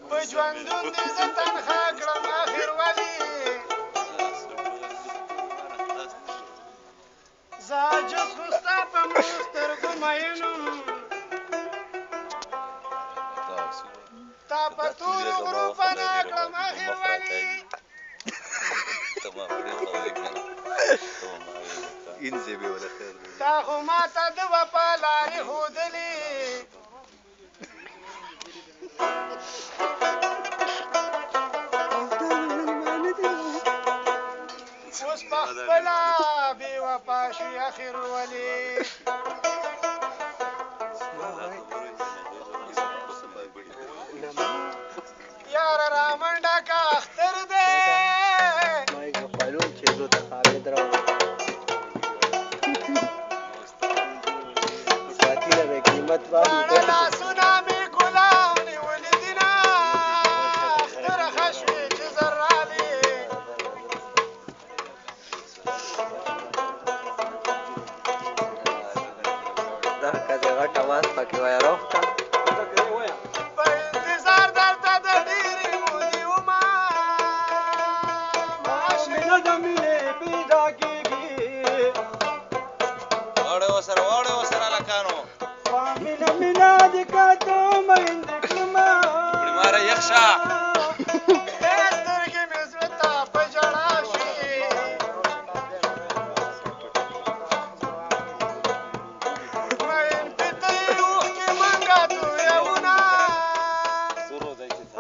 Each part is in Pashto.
په ژوندون دې زه تنها کړم اخر ولې زه عاجز خو ستا په مړو سترګو مین یم تا په تورو غرو پناه کړم اخر ولې تا خو ماته د وفا لارې ښودلې اوس په خپله بې وفا شوې اخر ولې یاره رامنډه که اختر دی دواړه لاسونه مې ګلان نیولي دینه اختره ښه شوې چې زر رالې دا ښځې غټ اواز پکې وایه روغته په انتظار درته د ډېرې مودې ومه مینه د مینې پیدا کېږي واړه وسره لکانو مینه مینه دې کاته میندې کړمه پړماره یخ شه سترګې مې زړه ته په ژړا شوې مین پته یې اوښکې منګه تویونه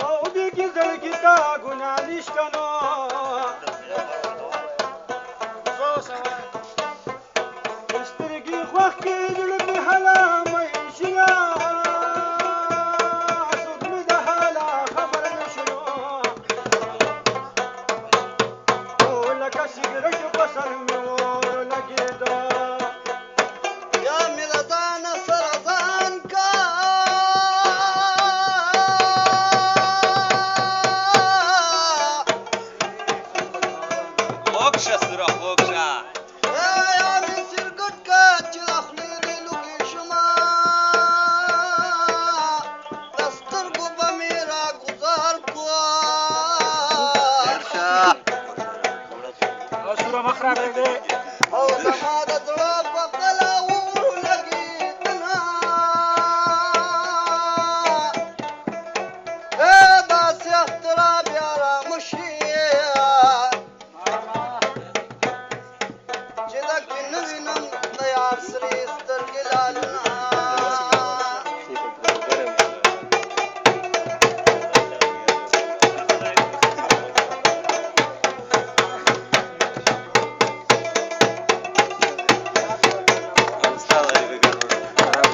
او دې کې زړګي ته ګناه نشته نو سترګې خوښ کې زړه مې هله مین شوه څوک مې د حاله خبر نه شو او لکه سګرټ په سر مې ولګېده یا مې له ځانه سره ځان کا خوږ شه سره خوږ شه یا مې سرګټ کا چې له خولې مې لوګې شومه د سترګو به مې راګوزار کړه او زما د زړه په قلا ولګېدنه داسې اخترا بیا رامشي چې دکې نه وینم د یار سرې سترګې لالونه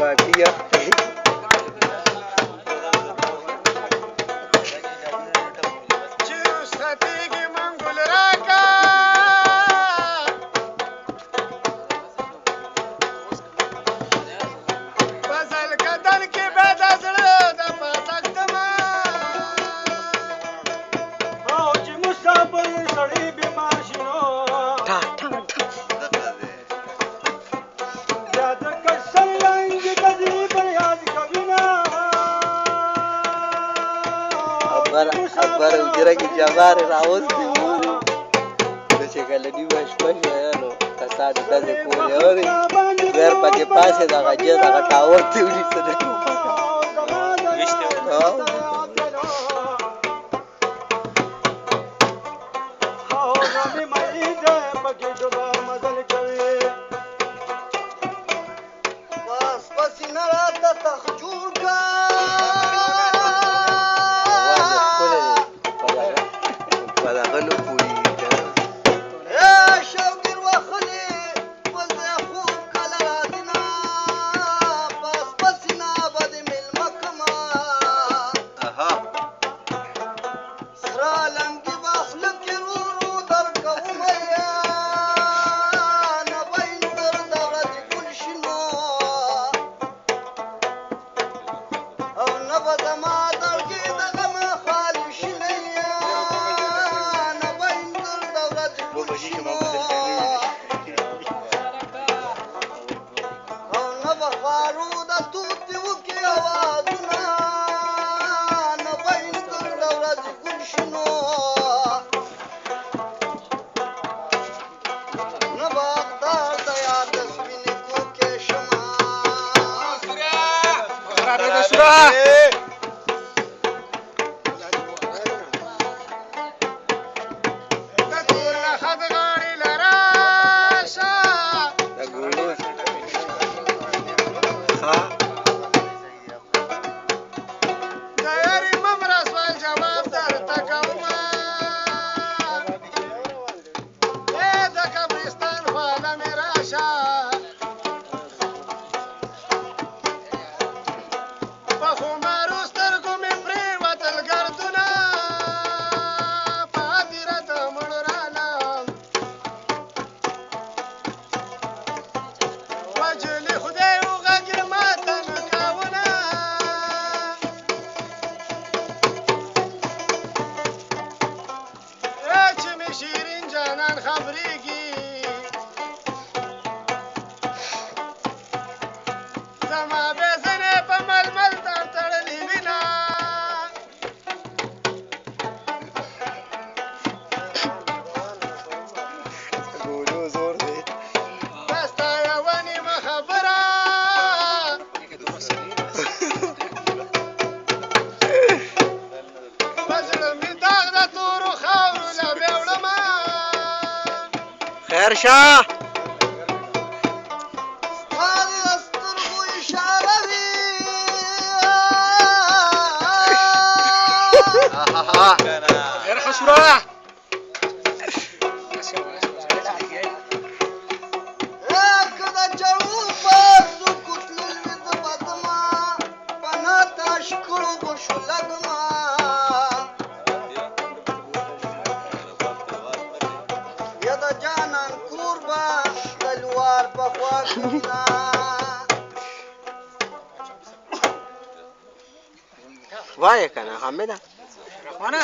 باقي یخ دی چې رخصتېږي منګل راکا فضل کدن کې به د زړه د پاتک دمه او چې مسافر سړی بیمار شي نو بیا د کسل رنګ د دې پر یاد کوینه اکبر اجره کې جوار راوستي وو چې کله نیمه شپه شوه نو کسان ډزې کولې اورې غیر پکې پاسې دغه جې دغه ټاور ته ونیسه بخارو د توت وکي आवाजونه خسرة شیرین جانان خبریږي زما به زنه په ململ تر تړلې وینا ګورو زور دی دستا یو نیمه خبره بزړه مې داغ د تورو خاورو له بیوړمه خیر شاه غير خسرة وایه کنه حامده رحمانه